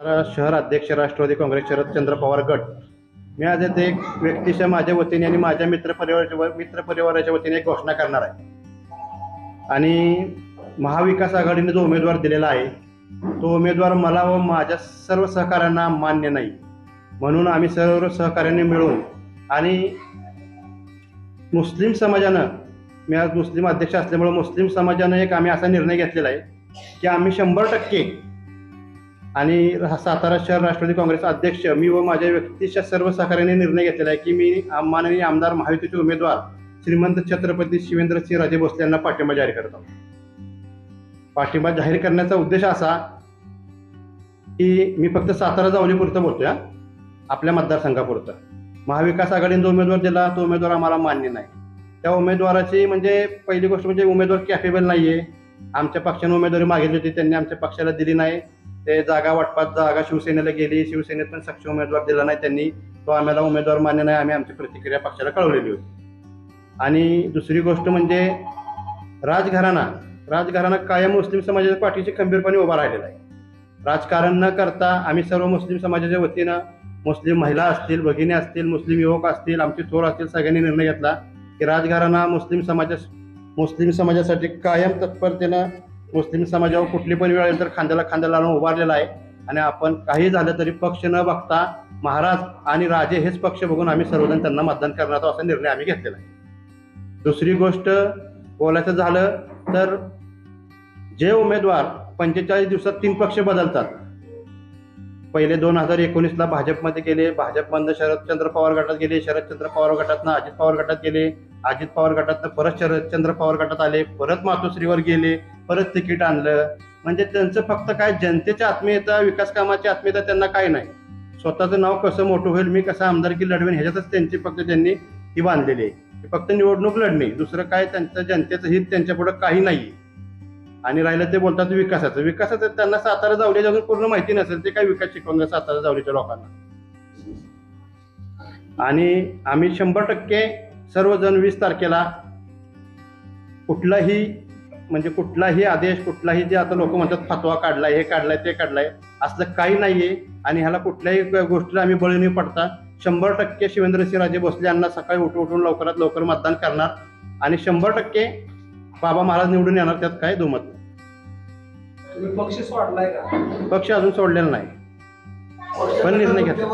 शहर अध्यक्ष राष्ट्रवादी काँग्रेस शरदचंद्र पवार गट. मी आज एक व्यक्तिशः माझ्या वतीने आणि माझ्या मित्रपरिवाराच्या वतीने एक घोषणा करणार आहे. आणि महाविकास आघाडीने जो उमेदवार दिलेला आहे तो उमेदवार मला व माझ्या सर्व सहकाऱ्यांना मान्य नाही. म्हणून आम्ही सर्व सहकाऱ्यांनी मिळून आणि मुस्लिम समाजानं, मी आज मुस्लिम अध्यक्ष असल्यामुळे मुस्लिम समाजानं एक आम्ही असा निर्णय घेतलेला आहे की आम्ही 100% आणि सातारा शहर राष्ट्रवादी काँग्रेस अध्यक्ष मी व माझ्या व्यक्तिशः सर्व सहकाऱ्यांनी निर्णय घेतलेला आहे की मी माननीय आमदार महायुतीचे उमेदवार श्रीमंत छत्रपती शिवेंद्रसिंहराजे भोसले यांना पाठिंबा जाहीर करतो. पाठिंबा जाहीर करण्याचा उद्देश असा की मी फक्त सातारा जावलीपुरतं बोलतोय, आपल्या मतदारसंघापुरतं. महाविकास आघाडीने जो उमेदवार दिला तो उमेदवार आम्हाला मान्य नाही. त्या उमेदवाराची म्हणजे पहिली गोष्ट म्हणजे उमेदवार कॅपेबल नाही आहे. आमच्या पक्षाने उमेदवारी मागितली होती, त्यांनी आमच्या पक्षाला दिली नाही. ते जागा वाटपात जागा शिवसेनेला गेली, शिवसेनेत पण सक्षम उमेदवार दिला नाही त्यांनी, तो आम्हाला उमेदवार मान्य नाही. आम्ही आमची प्रतिक्रिया पक्षाला कळवलेली होती. आणि दुसरी गोष्ट म्हणजे राजघराणा कायम मुस्लिम समाजाच्या पाठीशी खंबीरपणे उभा राहिलेला आहे. राजकारण न करता आम्ही सर्व मुस्लिम समाजाच्या वतीनं, मुस्लिम महिला असतील, भगिनी असतील, मुस्लिम युवक असतील, आमचे थोर असतील, सगळ्यांनी निर्णय घेतला की राजघराणा मुस्लिम समाजासाठी कायम तत्परतेनं मुस्लिम समाजावर कुठली पण वेळ आली तर खांद्याला खांदा लावून उभारलेला आहे. आणि आपण काही झालं तरी पक्ष न बघता महाराज आणि राजे हेच पक्ष बघून आम्ही सर्वजण त्यांना मतदान करण्याचा असा निर्णय आम्ही घेतलेला आहे. दुसरी गोष्ट बोलायचं झालं तर जे उमेदवार 45 दिवसात 3 पक्ष बदलतात. पहिले 2019ला भाजपमध्ये गेले, भाजपमधनं शरदचंद्र पवार गटात गेले, शरदचंद्र पवार गटातनं अजित पवार गटात गेले, अजित पवार गटातनं परत शरदचंद्र पवार गटात आले, परत मातोश्रीवर गेले, परत तिकीट आणलं. म्हणजे त्यांचं फक्त काय जनतेच्या आत्मीयता, विकास कामाची आत्मीयता त्यांना काय नाही. स्वतःचं नाव कसं मोठं होईल, मी कसं आमदारकी लढवेन ह्याच्यातच त्यांनी ही बांधलेली आहे. फक्त निवडणूक लढणे, दुसरं काय त्यांचं जनतेचं हित त्यांच्या पुढे काही नाही. आणि राहिलं ते बोलतात विकासाचं त्यांना सातारा जावली अजून पूर्ण माहिती नसेल, ते काय विकास शिकवणार सातारा जावलीच्या लोकांना. आणि आम्ही 100% सर्वजण 20 तारखेला कुठलाही आदेश, कुठलाही जे आता लोक म्हणतात फतवा काढलाय, हे काढलाय, ते काढलाय, असलं काही नाहीये. आणि ह्याला कुठल्याही गोष्टीला आम्ही बळी न पडता 100% शिवेंद्रसिंहराजे भोसले यांना सकाळी उठून लवकरात लवकर मतदान करणार. आणि 100% बाबा महाराज निवडून येणार, त्यात काय दुमत नाही. पक्ष सोडलाय का? पक्ष अजून सोडलेला नाही, पण निर्णय घेतला.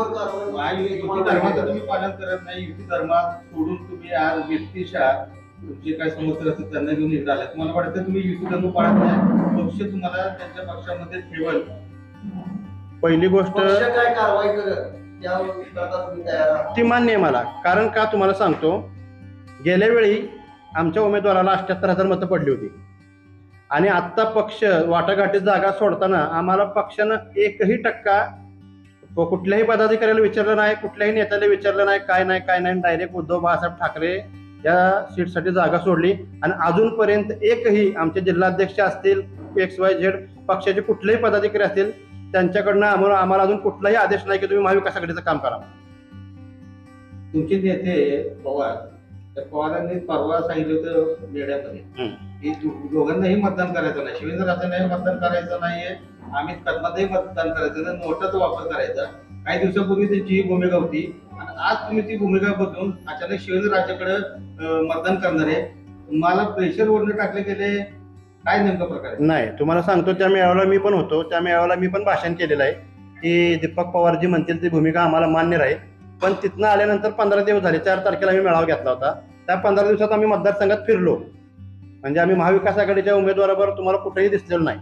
युती धर्माचं तुम्ही पालन करत नाही. युती धर्मात सोडून तुम्ही आज व्यक्तिशः तुमचे काय समस्या असतात त्यांना घेऊन येत आलात. मला वाटतं तुम्ही युती धर्म पाळत नाही, पक्ष तुम्हाला त्यांच्या पक्षामध्ये ठेवल. पहिली गोष्ट काय कारवाई करत ती मान्य आहे मला. कारण का तुम्हाला सांगतो, गेल्या वेळी आमच्या उमेदवाराला 78,000 मतं पडली होती. आणि आत्ता पक्ष वाटाघाटीत जागा सोडताना आम्हाला पक्षानं 1% कुठल्याही पदाधिकाऱ्याला विचारलं नाही, कुठल्याही नेत्याला विचारलं नाही, काय नाही. डायरेक्ट उद्धव बाळासाहेब ठाकरे या सीटसाठी जागा सोडली. आणि अजूनपर्यंत एकही आमचे जिल्हाध्यक्ष असतील, XYZ पक्षाचे कुठलेही पदाधिकारी असतील, त्यांच्याकडनं आम्हाला अजून कुठलाही आदेश नाही की तुम्ही महाविकास आघाडीचं काम करा. तुमचे नेते पवार, त्या पवारांनी परवा सांगितलं होतं मीडियामध्ये की दोघांनाही मतदान करायचं नाही, शिवेंद्रराजेंनाही मतदान करायचं नाहीये, अमित कदमांनाही मतदान करायचं नाही, नोटाचा वापर करायचा. काही दिवसापूर्वी त्यांची ही भूमिका होती. आणि आज तुम्ही ती भूमिका बदलून अचानक शिवेंद्रराजेकडे मतदान करणार आहे. तुम्हाला प्रेशर वरून टाकले गेले, काय नेमका प्रकार आहे? नाही, तुम्हाला सांगतो, त्या मेळाव्याला मी पण होतो. त्या मेळाव्याला मी पण भाषण केलेलं आहे की दीपक पवारजी म्हणतील ती भूमिका आम्हाला मान्य राहील. पण तिथनं आल्यानंतर 15 दिवस झाले. 4 तारखेला आम्ही मेळावा घेतला होता. त्या 15 दिवसात आम्ही मतदारसंघात फिरलो. म्हणजे आम्ही महाविकास आघाडीच्या उमेदवाराबरोबर तुम्हाला कुठेही दिसलेलो नाही.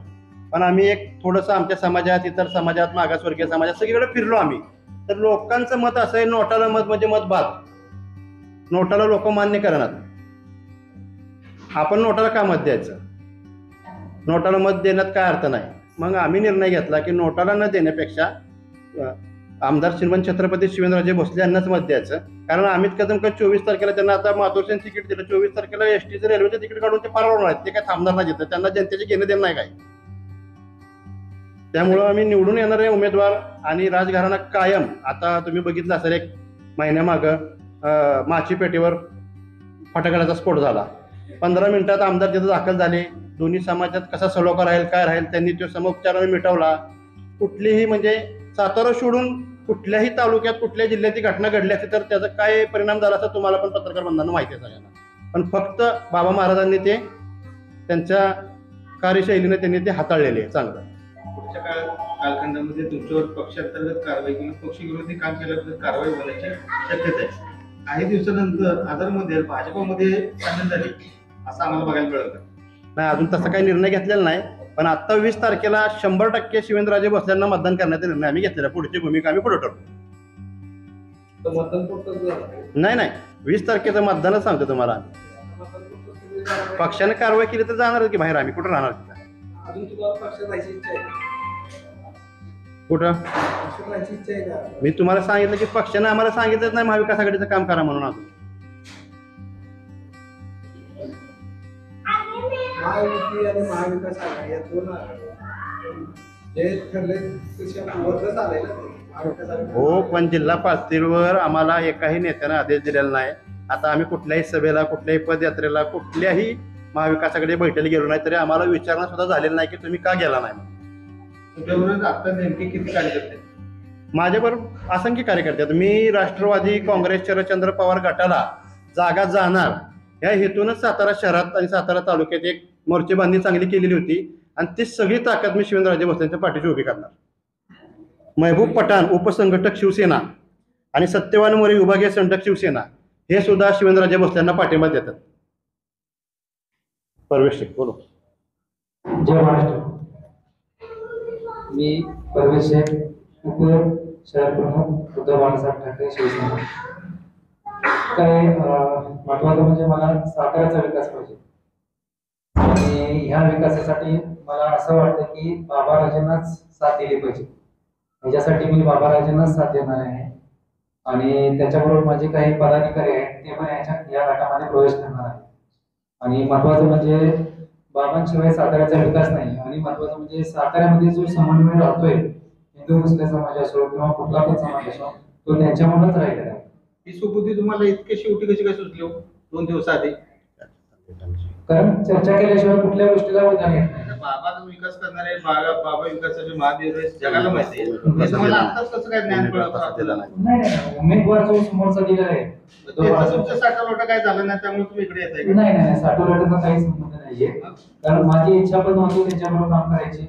पण आम्ही एक थोडंसं आमच्या समाजात, इतर समाजात, मागासवर्गीय समाजात सगळीकडे फिरलो आम्ही. तर लोकांचं मत असं आहे, नोटाला मत म्हणजे मत बाद. नोटाला लोक मान्य करणार. आपण नोटाला का मत द्यायचं? नोटाला मत देण्यात काय अर्थ नाही. मग आम्ही निर्णय घेतला की नोटाला न देण्यापेक्षा आमदार श्रीमंत छत्रपती शिवेंद्रराजे भोसले यांनाच मत द्यायचं. कारण अमित कदम 24 तारखेला त्यांना आता मातोश्रीने तिकीट दिलं. 24 तारखेला STचं रेल्वेचं तिकीट काढून ते परवडणार आहेत. ते काय थांबणार नाही तिथं, त्यांना जनतेचे घेणं देणं नाही काय. त्यामुळं आम्ही निवडून येणारे उमेदवार आणि राजघराणा कायम. आता तुम्ही बघितलं असेल, 1 महिन्यामागं माची पेठेवर फटाकड्याचा स्फोट झाला. 15 मिनिटात आमदार तिथं दाखल झाले. दोन्ही समाजात कसा सलोखा राहील, काय राहील, त्यांनी तो समोपचाराने मिटवला. कुठलीही म्हणजे सातारा सोडून कुठल्याही तालुक्यात कुठल्या जिल्ह्याची घटना घडली असती तर त्याचा काय परिणाम झाला असं तुम्हाला पण पत्रकार बंधूंना माहिती आहे सगळ्यांना. पण फक्त बाबा महाराजांनी ते त्यांच्या कार्यशैलीने त्यांनी ते हाताळलेले आहे चांगलं. पुढच्या कालखंडामध्ये तुमच्यावर पक्षांतर्गत कारवाई किंवा पक्षविरोधी काम केल्याबद्दल कारवाई होण्याची शक्यता आहे. काही दिवसानंतर आदरमध्ये भाजपमध्ये सामील झाली असं आम्हाला बघायला मिळालं. नाही, अजून तसा काही निर्णय घेतलेला नाही. पण आता 20 तारखेला 100% शिवेंद्रराजे भोसलेंना मतदान करण्याचा निर्णय आम्ही घेतलेला. पुढची भूमिका आम्ही पुढे ठरवू. तर मतदान पुरतंच झालं. नाही 20 तारखेचं मतदानच सांगतो तुम्हाला. मतदान पुरतंच तुम्ही जाणार. पक्षाने कारवाई केली तर जाणार की बाहेर, आम्ही कुठं राहणार तिथं? अजून तुम्हाला पक्षात जायची इच्छा आहे का? कुठं? पक्षात जायची इच्छा आहे का? मी तुम्हाला सांगितलं की पक्षाने आम्हाला सांगितलंच नाही महाविकास आघाडीचं काम करा म्हणून. अजून महायुती आणि महाविकास आघाडी या दोन जे ठरले तसे वरच आलंय ना ते. महाविकास आघाडी. हो, पण जिल्हा पातळीवर आम्हाला एकाही नेत्यानं आदेश दिलेला नाही. आता आम्ही कुठल्याही सभेला, कुठल्याही पदयात्रेला, कुठल्याही महाविकासाकडे बैठकीला गेलो नाही तरी आम्हाला विचारणा सुद्धा झालेलं नाही की तुम्ही का गेला नाही. तुमच्याबरोबर आता नेमके किती कार्यकर्ते आहेत? माझ्याबरोबर असंख्य कार्यकर्ते आहेत. मी राष्ट्रवादी काँग्रेस शरदचंद्र पवार गटाला जागा जाणार या हेतूनच सातारा शहरात आणि सातारा तालुक्यात एक मोर्चेबांधणी चांगली केलेली होती आणि ती सगळी ताकद मी शिवेंद्रराजे भोसलेंच्या पाठीशी उभी करणार. महबूब पठाण उपसंघटक शिवसेना आणि सत्यवान मोरे विभागीय संघटक शिवसेना हे सुद्धा शिवेंद्रराजे भोसलेंना पाठिंबा देतात. परवेश बोलो. जय महाराष्ट्र. मी परवेश शेख, उप शहर प्रमुख उद्धव बाळासाहेब ठाकरे शिवसेना. काय महत्वाचं म्हणजे मला साताऱ्याचा विकास पाहिजे आणि ह्या विकासासाठी मला असं वाटतं की बाबाराजांनाच साथ दिली पाहिजे. ह्याच्यासाठी मी बाबाराजांनाच साथ देणार आहे आणि त्याच्याबरोबर माझे काही पदाधिकारी आहेत ते पण या गटामध्ये प्रवेश करणार आहे. आणि महत्वाचं म्हणजे बाबांशिवाय साताऱ्याचा विकास नाही आणि महत्वाचं म्हणजे साताऱ्यामध्ये जो समन्वय राहतोय हिंदू मुस्लिम समाज असो किंवा कुठला पण समाज असो तो त्यांच्यामुळेच राहिलेला आहे. ही सुबुद्धी तुम्हाला इतके शेवटी कशी काय सुचली 2 दिवसाआधी? कारण चर्चा केल्याशिवाय कुठल्या गोष्टीला उधाण येत नाही. बाबा जो विकास करणारे बाबा विकासाचे महादेव आहे, जगाला माहिती आहे. हे तुम्हाला आताच कसं काय ज्ञान कळलं? नाही उमेदवार जो समोरचा दिला आहे त्याचं तुमचं साठालोटा काय झालं नाही त्यामुळे तुम्ही इकडे येत आहे? नाही साठवण्याचा काही संबंध नाहीये. कारण माझी इच्छा पण नव्हती त्यांच्याबरोबर काम करायची.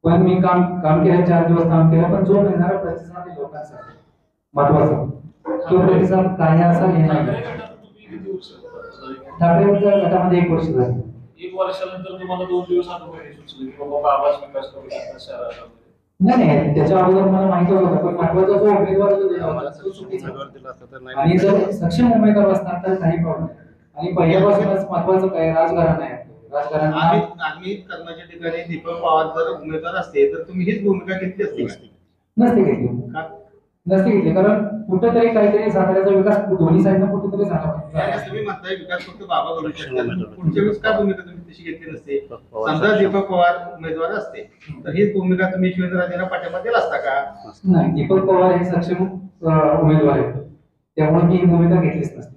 पण मी काम केलं 4 दिवस काम केलं पण जो मिळणारा प्रतिसाद आहे लोकांसाठी महत्वाचा तो प्रतिसाद काय असा हे नाही. ठाकरेंच्या गटामध्ये 1 वर्ष झालं. 1 वर्षानंतर तुम्हाला 2 दिवस अनुभव सुचले की बाबा बाबाच विकास करू शकतात शहराचा. नाही त्याच्या अगोदर मला माहिती होतं पण महत्वाचा जो उमेदवार जो दिला होता तो चुकीचा आणि जर सक्षम उमेदवार असणार तर काही प्रॉब्लेम नाही. आणि पहिल्यापासूनच महत्वाचं काय राजकारण आहे. राजकारण आम्ही कर्माच्या ठिकाणी दीपक पवार जर उमेदवार असते तर तुम्ही हीच भूमिका घेतली असती नसते घेतली. का? नसते घेतली कारण कुठेतरी काहीतरी साताऱ्याचा विकास दोन्ही साईडनं कुठेतरी झाला पाहिजे. तुम्ही म्हणताय विकास फक्त बाबा करू शकतात. पुढच्या वेळेस का भूमिका तुम्ही तशी घेतली नसते? समजा दीपक पवार उमेदवार असते तर हीच भूमिका तुम्ही शिवेंद्रराजेंना पाठिंबा दिला असता का? नाही दीपक पवार हे सक्षम उमेदवार आहेत त्यामुळे मी ही भूमिका घेतलीच नसते.